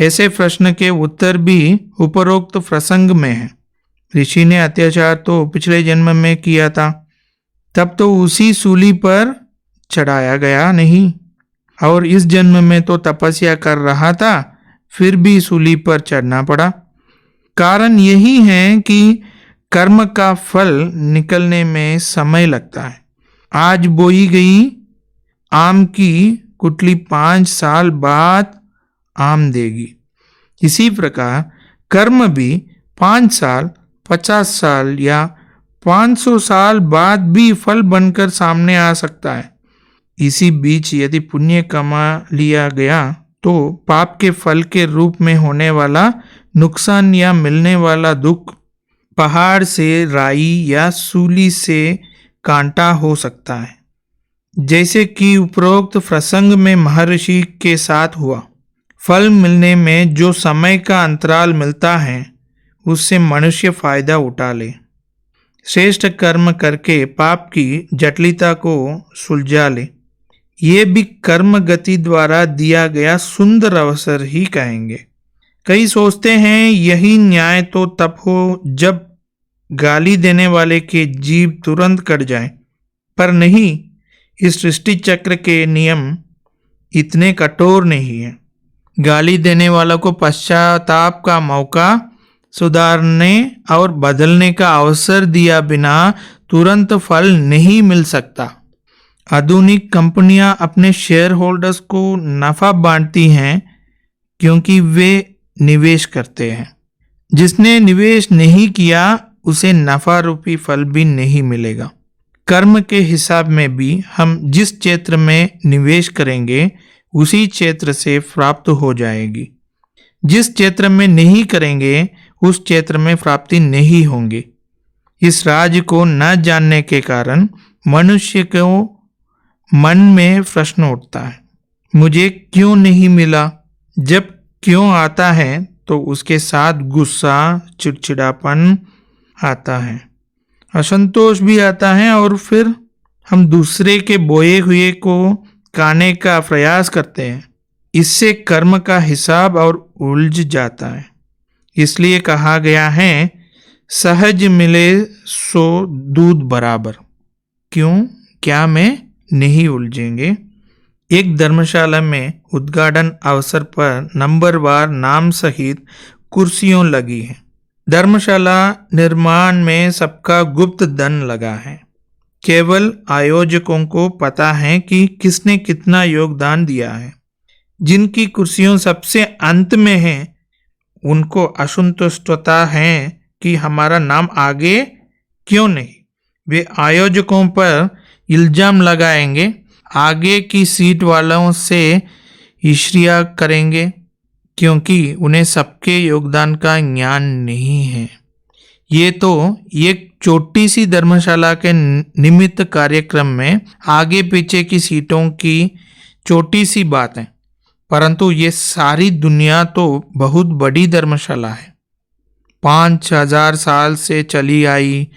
ऐसे प्रश्न के उत्तर भी उपरोक्त प्रसंग में है। ऋषि ने अत्याचार तो पिछले जन्म में किया था, तब तो उसी सूली पर चढ़ाया गया नहीं, और इस जन्म में तो तपस्या कर रहा था, फिर भी सूली पर चढ़ना पड़ा। कारण यही है कि कर्म का फल निकलने में समय लगता है। आज बोई गई आम की गुठली 5 साल बाद आम देगी। इसी प्रकार कर्म भी 5 साल, 50 साल या 500 साल बाद भी फल बनकर सामने आ सकता है। इसी बीच यदि पुण्य कमा लिया गया तो पाप के फल के रूप में होने वाला नुकसान या मिलने वाला दुख पहाड़ से राई या सूली से कांटा हो सकता है, जैसे कि उपरोक्त प्रसंग में महर्षि के साथ हुआ। फल मिलने में जो समय का अंतराल मिलता है, उससे मनुष्य फायदा उठा ले। श्रेष्ठ कर्म करके पाप की जटिलता को सुलझा ले। ये भी कर्म गति द्वारा दिया गया सुंदर अवसर ही कहेंगे। कई सोचते हैं यही न्याय तो तब हो जब गाली देने वाले के जीभ तुरंत कट जाए, पर नहीं, इस सृष्टि चक्र के नियम इतने कठोर नहीं है। गाली देने वालों को पश्चाताप का मौका, सुधारने और बदलने का अवसर दिया बिना तुरंत फल नहीं मिल सकता। आधुनिक कंपनियां अपने शेयर होल्डर्स को नफा बांटती हैं क्योंकि वे निवेश करते हैं। जिसने निवेश नहीं किया उसे नफा रूपी फल भी नहीं मिलेगा। कर्म के हिसाब में भी हम जिस क्षेत्र में निवेश करेंगे उसी क्षेत्र से प्राप्त हो जाएगी। जिस क्षेत्र में नहीं करेंगे उस क्षेत्र में प्राप्ति नहीं होंगी। इस राज को न जानने के कारण मनुष्य को मन में प्रश्न उठता है, मुझे क्यों नहीं मिला। जब क्यों आता है तो उसके साथ गुस्सा, चिड़चिड़ापन आता है, असंतोष भी आता है, और फिर हम दूसरे के बोए हुए को खाने का प्रयास करते हैं। इससे कर्म का हिसाब और उलझ जाता है। इसलिए कहा गया है, सहज मिले सो दूध बराबर। क्यों, क्या में नहीं उलझेंगे। एक धर्मशाला में उद्घाटन अवसर पर नंबरवार नाम सहित कुर्सियों लगी हैं। धर्मशाला निर्माण में सबका गुप्त धन लगा है। केवल आयोजकों को पता है कि किसने कितना योगदान दिया है। जिनकी कुर्सियों सबसे अंत में है, उनको असंतुष्टता है कि हमारा नाम आगे क्यों नहीं। वे आयोजकों पर इल्जाम लगाएंगे, आगे की सीट वालों से ईर्ष्या करेंगे, क्योंकि उन्हें सबके योगदान का ज्ञान नहीं है। ये तो एक छोटी सी धर्मशाला के निमित्त कार्यक्रम में आगे पीछे की सीटों की छोटी सी बात है, परंतु ये सारी दुनिया तो बहुत बड़ी धर्मशाला है। 5000 साल से चली आई,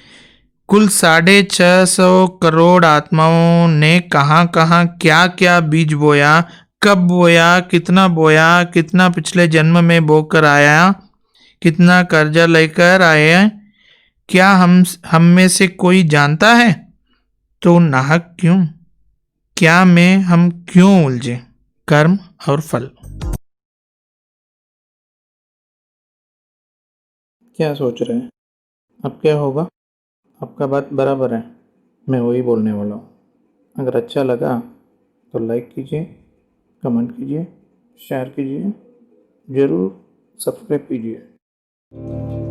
कुल 650 करोड़ आत्माओं ने कहाँ कहाँ क्या क्या बीज बोया, कब बोया, कितना पिछले जन्म में बोकर आया, कितना कर्जा लेकर आया, क्या हम में से कोई जानता है। तो नाहक क्यों, क्या में हम क्यों उलझे। कर्म और फल। क्या सोच रहे हैं, अब क्या होगा। आपका बात बराबर है, मैं वही बोलने वाला हूँ। अगर अच्छा लगा तो लाइक कीजिए, कमेंट कीजिए, शेयर कीजिए, ज़रूर सब्सक्राइब कीजिए।